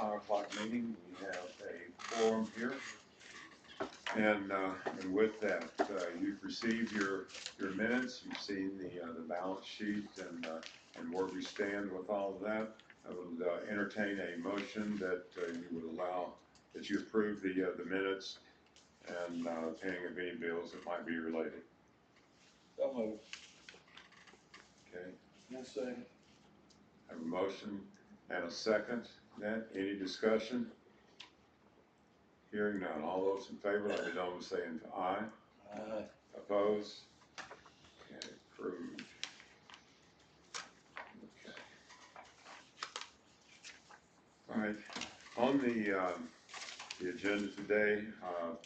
5 o'clock meeting. We have a quorum here. And with that, you've received your minutes. You've seen the balance sheet and where we stand with all of that. I would entertain a motion that you would allow that you approve the minutes and paying of any bills that might be related. So moved. Okay. Yes, second. I have a motion and a second. Then any discussion? Hearing none. All those in favor, let me know by saying aye. Aye. Opposed? Okay, approved. Okay. All right. On the agenda today,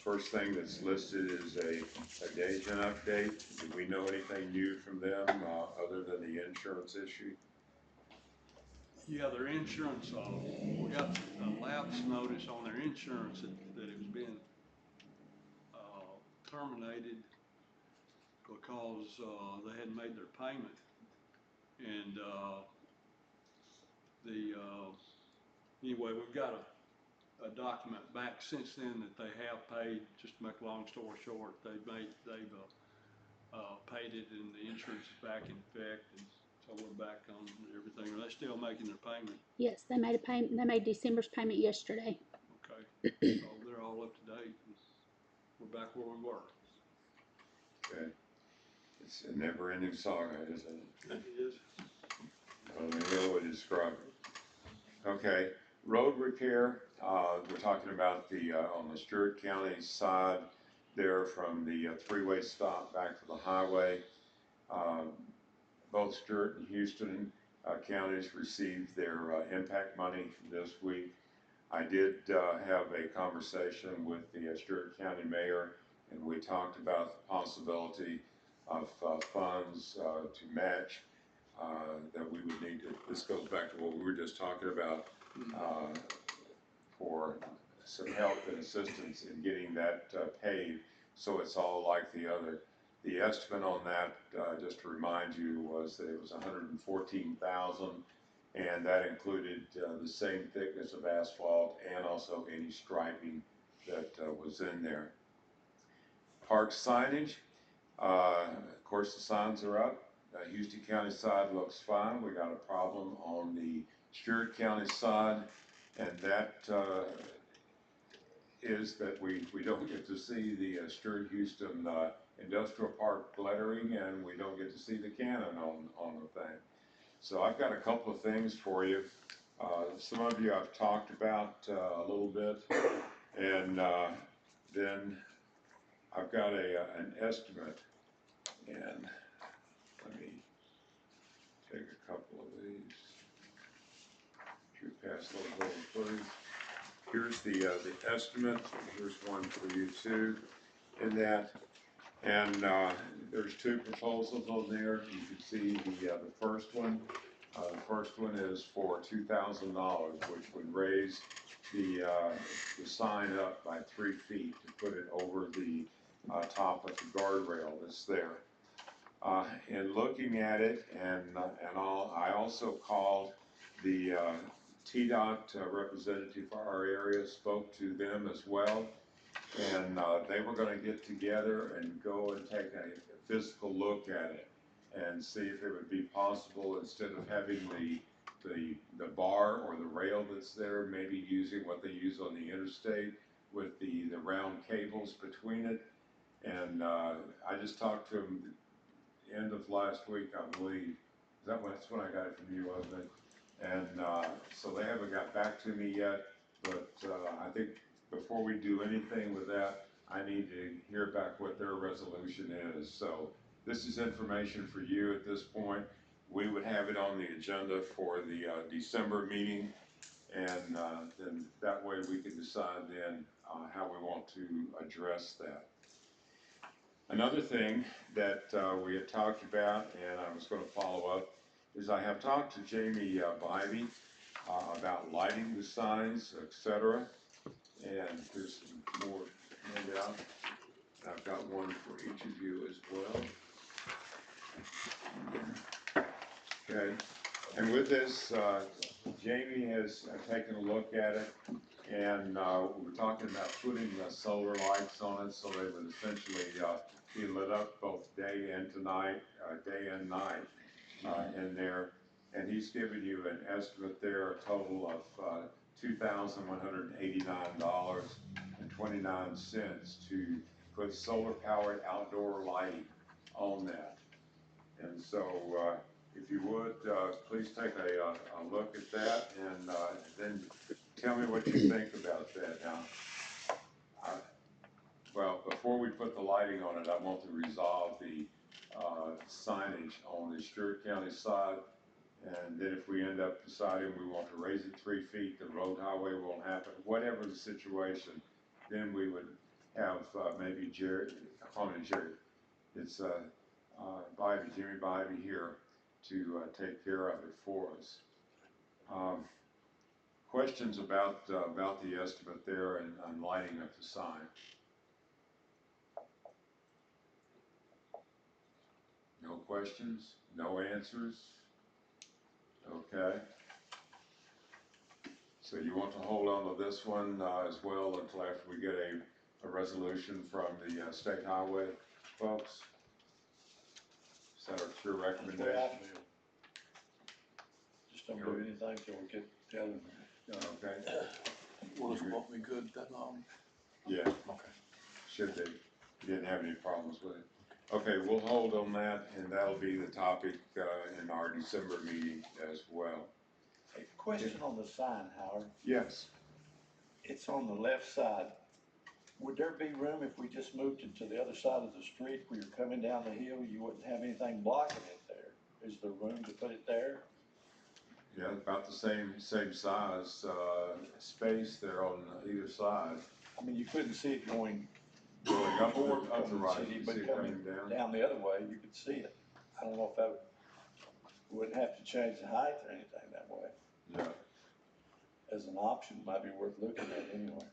first thing that's listed is a Dagen update. Do we know anything new from them other than the insurance issue? Yeah, their insurance, we got a lapse notice on their insurance that it was been terminated because they hadn't made their payment. And anyway, we've got a document back since then that they have paid. Just to make a long story short, they've paid it, and the insurance is back in effect, and so we're back on everything. Are they still making their payment? Yes, they made a payment. They made December's payment yesterday. Okay, so they're all up to date. We're back where we were. Okay. It's a never-ending saga, isn't it? It is. I don't know what to describe it. Okay, road repair. We're talking about the on the Stewart County side there from the three-way stop back to the highway. Both Stewart and Houston counties received their impact money this week. I did have a conversation with the Stewart County mayor, and we talked about the possibility of funds to match that we would need to. This goes back to what we were just talking about for some help and assistance in getting that paid, so it's all like the other. The estimate on that, just to remind you, was that it was $114,000, and that included the same thickness of asphalt and also any striping that was in there. Park signage, of course the signs are up. Houston County side looks fine. We got a problem on the Stewart County side, and that is that we don't get to see the Stewart-Houston Industrial Park lettering, and we don't get to see the cannon on the thing. So I've got a couple of things for you. Some of you I've talked about a little bit, and then I've got an estimate, and let me take a couple of these. You pass those over, please. Here's the estimate. Here's one for you too in that. And there's two proposals on there. You can see the first one. The first one is for $2,000, which would raise the sign up by 3 feet to put it over the top of the guardrail that's there. In looking at it and all, I also called the TDOT representative for our area, spoke to them as well, and they were going to get together and go and take a physical look at it and see if it would be possible, instead of having the bar or the rail that's there, maybe using what they use on the interstate with the round cables between it. And I just talked to them end of last week, I believe. That's when I got it from you, wasn't it? And so they haven't got back to me yet, but I think before we do anything with that, I need to hear back what their resolution is. So this is information for you at this point. We would have it on the agenda for the December meeting, and then that way we can decide then how we want to address that. Another thing that we had talked about, and I was going to follow up, is I have talked to Jamie Bivey about lighting the signs, etc. And there's some more handout. I've got one for each of you as well. Okay. And with this, Jamie has taken a look at it, and we were talking about putting solar lights on it so they would essentially be lit up both day and day and night in there. And he's given you an estimate there, a total of $2,189.29 to put solar-powered outdoor lighting on that. And so, if you would, please take a look at that and then tell me what you think about that. Now, well, before we put the lighting on it, I want to resolve the signage on the Stewart County side. And then if we end up deciding we want to raise it 3 feet, the road highway won't happen, whatever the situation, then we would have maybe Jerry, I call him Jerry, it's Jimmy Bybee here to take care of it for us. Questions about the estimate there and lighting up the sign? No questions? No answers? Okay. So you want to hold on to this one as well until after we get a resolution from the state highway folks? Is that your recommendation? Just don't do anything till we get the other one. Okay. Won't be good that long. Yeah. Okay. Should be. You didn't have any problems with it. Okay, we'll hold on that, and that'll be the topic in our December meeting as well. A question on the sign, Howard. Yes. It's on the left side. Would there be room if we just moved it to the other side of the street where you're coming down the hill, you wouldn't have anything blocking it there? Is there room to put it there? Yeah, about the same size space there on either side. I mean, you couldn't see it going Up toward the the right, city, you but see it coming coming down. down the other way, you could see it. I don't know if that wouldn't have to change the height or anything that way. Yeah. As an option, might be worth looking at anyway.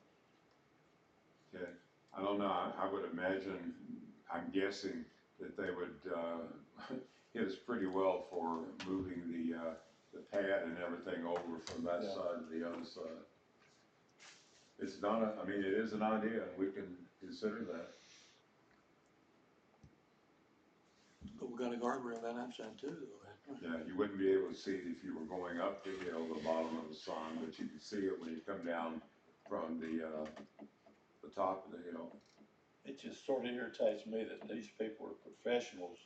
Okay. I don't know. I would imagine. I'm guessing that they would hit us pretty well for moving the pad and everything over from that Yeah. side to the other side. It's not a. I mean, it is an idea, and we can consider that. But we got a guardrail on that side too, though. Yeah, you wouldn't be able to see it if you were going up the hill, the bottom of the sign, but you can see it when you come down from the top of the hill. It just sort of irritates me that these people are professionals.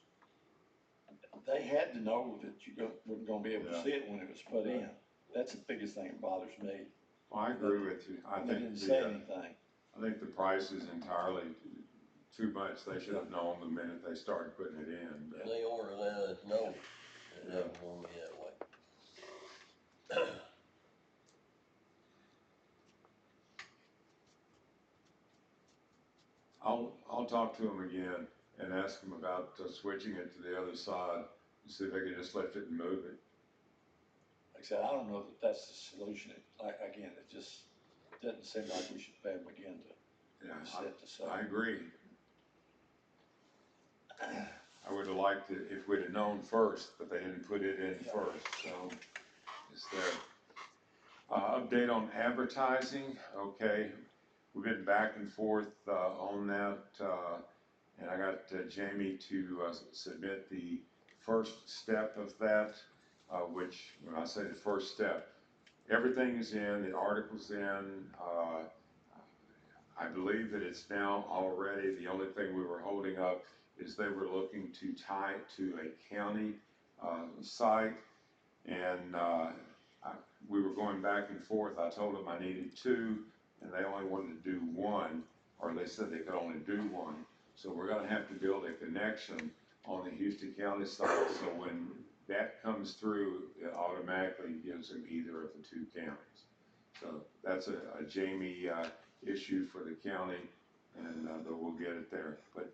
They had to know that you wasn't gonna be able to Yeah. see it when it was put in. That's the biggest thing that bothers me. Well, I agree with you. I They think didn't say anything. I think the price is entirely too much. They should have known the minute they started putting it in. But They ought to let us know that that was gonna be that way. I'll talk to them again and ask them about switching it to the other side and see if they can just lift it and move it. Like I said, I don't know that that's the solution. Again, it just doesn't seem like we should pay them again to Yeah, set this I up. agree. I would have liked it if we'd have known first, but they didn't put it in first, so it's there. Update on advertising, okay. We've been back and forth on that, and I got Jamie to submit the first step of that, which, when I say the first step, everything is in, the article's in. I believe that it's now already, the only thing we were holding up is they were looking to tie it to a county site, and we were going back and forth. I told them I needed 2, and they only wanted to do 1, or they said they could only do 1. So we're gonna have to build a connection on the Houston County side, so when that comes through, it automatically gives them either of the 2 counties. So that's a Jamie issue for the county, and but we'll get it there. But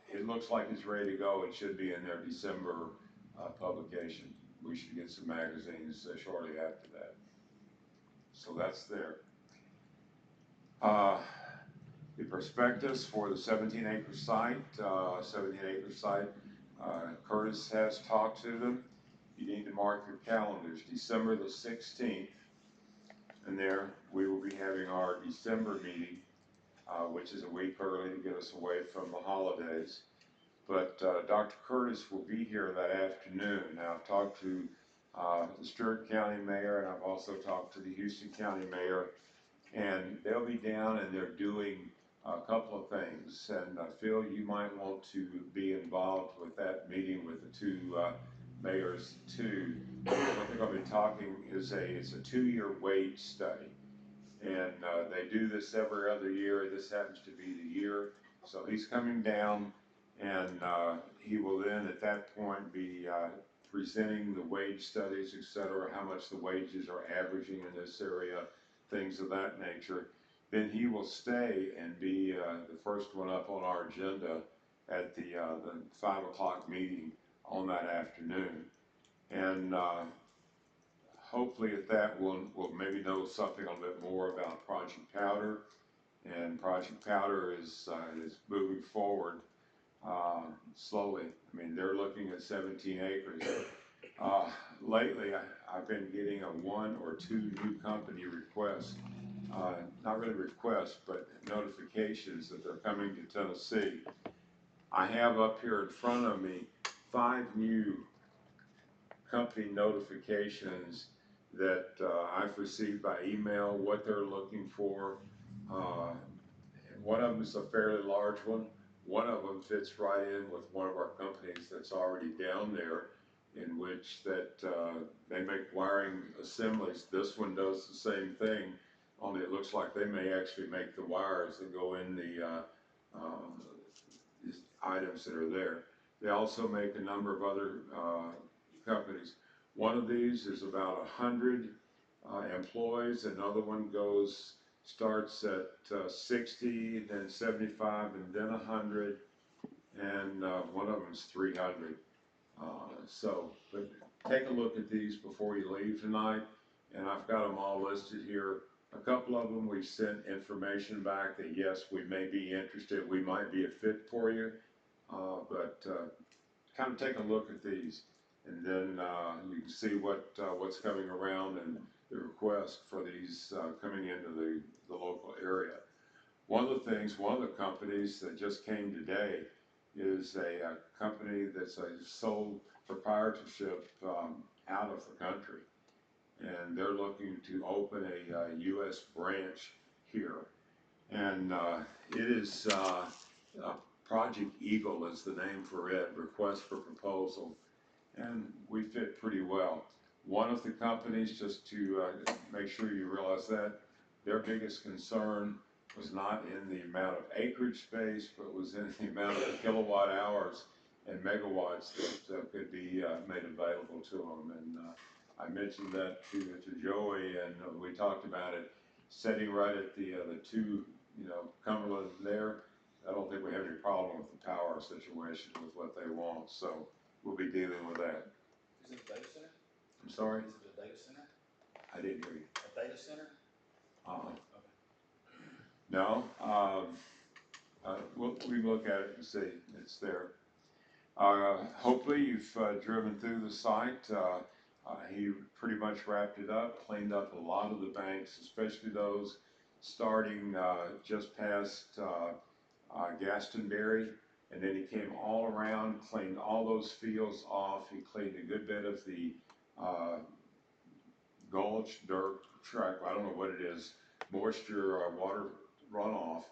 it looks like it's ready to go. It should be in their December publication. We should get some magazines shortly after that. So that's there. The prospectus for the 17-acre site, Curtis has talked to them, you need to mark your calendars, December the 16th. And there, we will be having our December meeting, which is a week early to get us away from the holidays. But Dr. Curtis will be here that afternoon. Now, I've talked to the Stewart County Mayor, and I've also talked to the Houston County Mayor, and they'll be down and they're doing a couple of things. And Phil, you might want to be involved with that meeting with the two mayors too. What they're going to be talking is it's a 2-year wage study. And they do this every other year. This happens to be the year. So he's coming down, and he will then at that point be presenting the wage studies, et cetera, how much the wages are averaging in this area, things of that nature. Then he will stay and be the first one up on our agenda at the 5 o'clock meeting on that afternoon. And hopefully at that we'll maybe know something a little bit more about Project Powder. And Project Powder is moving forward slowly. I mean, they're looking at 17 acres. Lately, I've been getting a 1 or 2 new company requests, not really requests, but notifications that they're coming to Tennessee. I have up here in front of me 5 new company notifications that I've received by email, what they're looking for. One of them is a fairly large one. One of them fits right in with one of our companies that's already down there, in which that they make wiring assemblies. This one does the same thing, only it looks like they may actually make the wires that go in the items that are there. They also make a number of other companies. One of these is about 100 employees. Another one starts at 60, then 75, and then 100, and one of them is 300. But take a look at these before you leave tonight, and I've got them all listed here. A couple of them we've sent information back that yes, we may be interested, we might be a fit for you, but kind of take a look at these, and then you can see what's coming around and the request for these coming into the local area. One of the companies that just came today is a company that's a sole proprietorship out of the country, and they're looking to open a U.S. branch here, and it is Project Eagle is the name for it, request for proposal, and we fit pretty well. One of the companies, just to make sure you realize that, their biggest concern was not in the amount of acreage space, but was in the amount of kilowatt hours and megawatts that could be made available to them. And I mentioned that to Joey, and we talked about it, sitting right at the 2, Cumberland there. I don't think we have any problem with the power situation with what they want, so we'll be dealing with that. Is it a data center? I'm sorry? Is it a data center? I didn't hear you. A data center? Okay. No, we look at it and see it's there. Hopefully you've driven through the site. He pretty much wrapped it up, cleaned up a lot of the banks, especially those starting just past Gastonberry, and then he came all around, cleaned all those fields off. He cleaned a good bit of the gulch, dirt, track, I don't know what it is, moisture or water runoff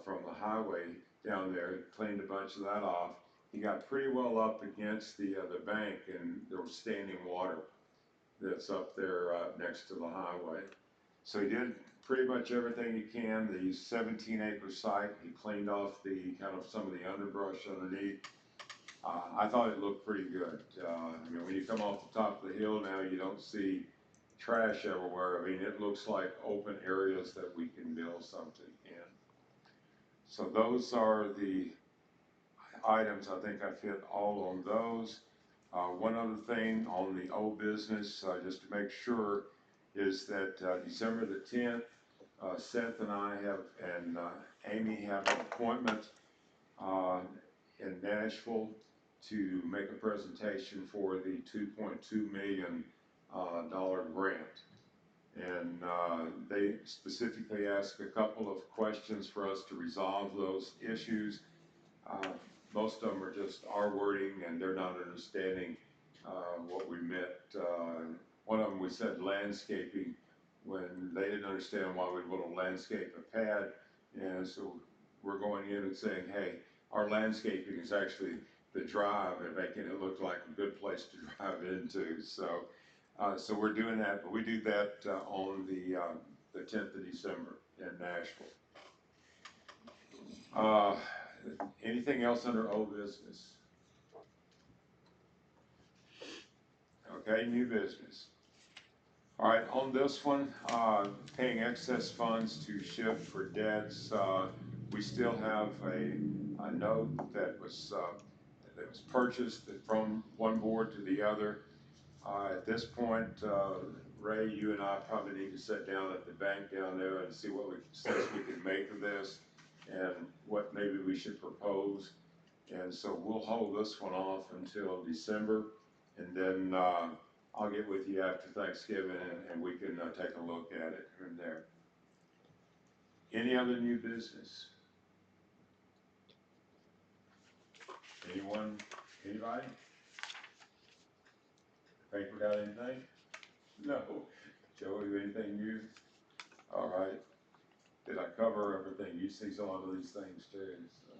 from the highway down there. He cleaned a bunch of that off. He got pretty well up against the bank, and there was standing water that's up there next to the highway. So he did pretty much everything he can. The 17-acre site, he cleaned off some of the underbrush underneath. I thought it looked pretty good. When you come off the top of the hill now, you don't see trash everywhere. It looks like open areas that we can build something in. So those are the items. I think I fit all on those. One other thing on the old business, just to make sure, is that December the 10th, Seth and I and Amy have an appointment in Nashville to make a presentation for the $2.2 million grant. And they specifically asked a couple of questions for us to resolve those issues. Most of them are just our wording, and they're not understanding what we meant. One of them, we said landscaping, when they didn't understand why we'd want to landscape a pad. And so we're going in and saying, hey, our landscaping is actually the drive and making it look like a good place to drive into. So we're doing that, but we do that on the 10th of December in Nashville. Anything else under old business? Okay, new business. All right, on this one, paying excess funds to shift for debts, we still have a note that was purchased from one board to the other. At this point, Ray, you and I probably need to sit down at the bank down there and see what sense we can make of this and what maybe we should propose. And so we'll hold this one off until December, and then I'll get with you after Thanksgiving and we can take a look at it from there. Any other new business? Anyone? Anybody? Paper got anything? No. Joey, anything new? All right. Did I cover everything? You see some of these things too, so.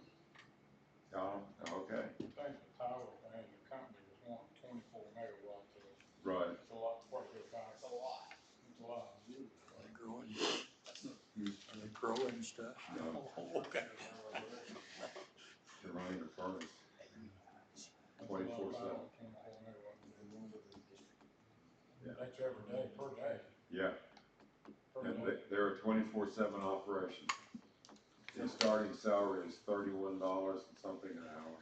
Donald? Okay. I think the power and the company was wanting 24 megawatts of it. Right. It's a lot, what they're buying. It's a lot. It's a lot. Are they growing? Are they growing stuff? No. Okay. They're running a furnace. 24/7. Yeah. That's every day, per day. Yeah. Per And day. they're a 24/7 operation. The starting salary is $31 and something an hour.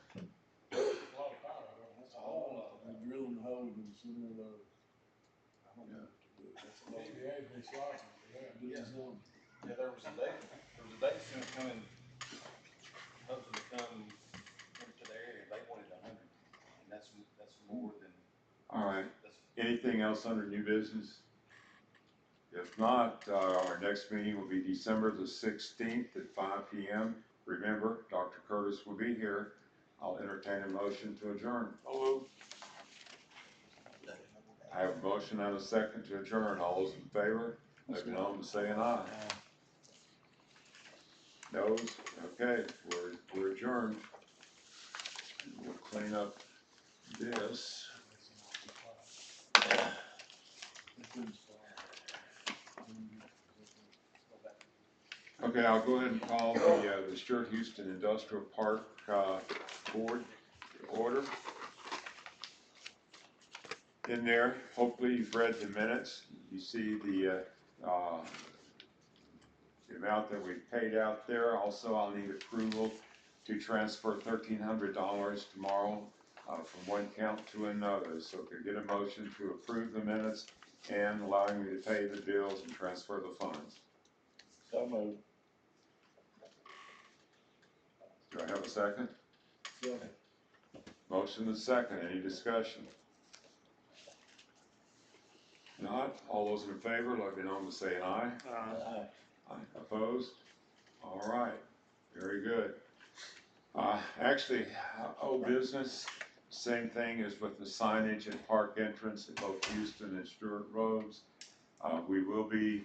That's a lot of power, though. That's a whole lot. They're drilling holes in some of those. I don't know Yeah. what to do. That's a lot. EPA's been sliding for that. Yeah, there was a day soon coming, hoping to come into the area, they wanted 100, and that's more than. All right. That's Anything else under new business? If not, our next meeting will be December the 16th at 5 p.m. Remember, Dr. Curtis will be here. I'll entertain a motion to adjourn. I have a motion and a second to adjourn. All those in favor, let me know by saying aye. Noes? Okay, we're adjourned. We'll clean up this. Okay, I'll go ahead and call the Stewart-Houston Industrial Park Board to order. In there, hopefully you've read the minutes. You see the amount that we've paid out there. Also, I'll need approval to transfer $1,300 tomorrow from one account to another. So could I get a motion to approve the minutes and allowing me to pay the bills and transfer the funds? So moved. Do I have a second? Second. Motion and second. Any discussion? Not. All those in favor, let me know by saying aye. Aye. Aye. Opposed? All right. Very good. Actually, old business, same thing as with the signage and park entrance at both Houston and Stewart Roads. We will be,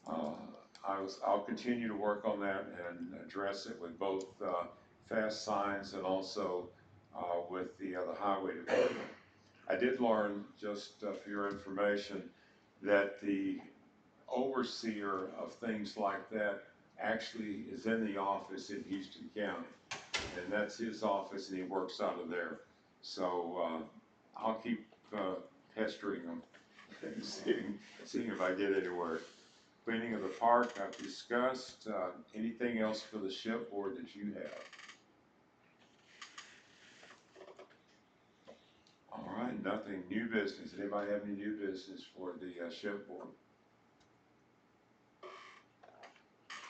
I'll continue to work on that and address it with both fast signs and also with the highway department. I did learn, just for your information, that the overseer of things like that actually is in the office in Houston County. And that's his office and he works out of there. So I'll keep pestering him and seeing if I get anywhere. Cleaning of the park I've discussed. Anything else for the ship board that you have? All right, nothing. New business. Anybody have any new business for the ship board?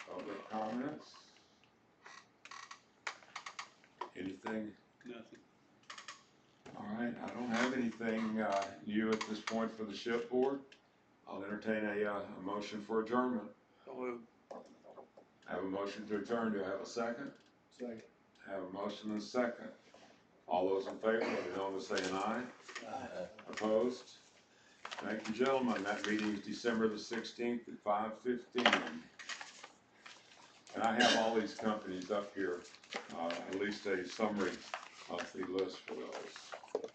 Public comments? Anything? nothing. All right, I don't have anything, new at this point for the shipboard. I'll entertain a motion for adjournment. I have a motion to adjourn. Do I have a second? Second. I have a motion and a second. All those in favor, let me know by saying aye. Opposed? Thank you, gentlemen. That meeting is December the 16th at 5:15. And I have all these companies up here, at least a summary of the list for those.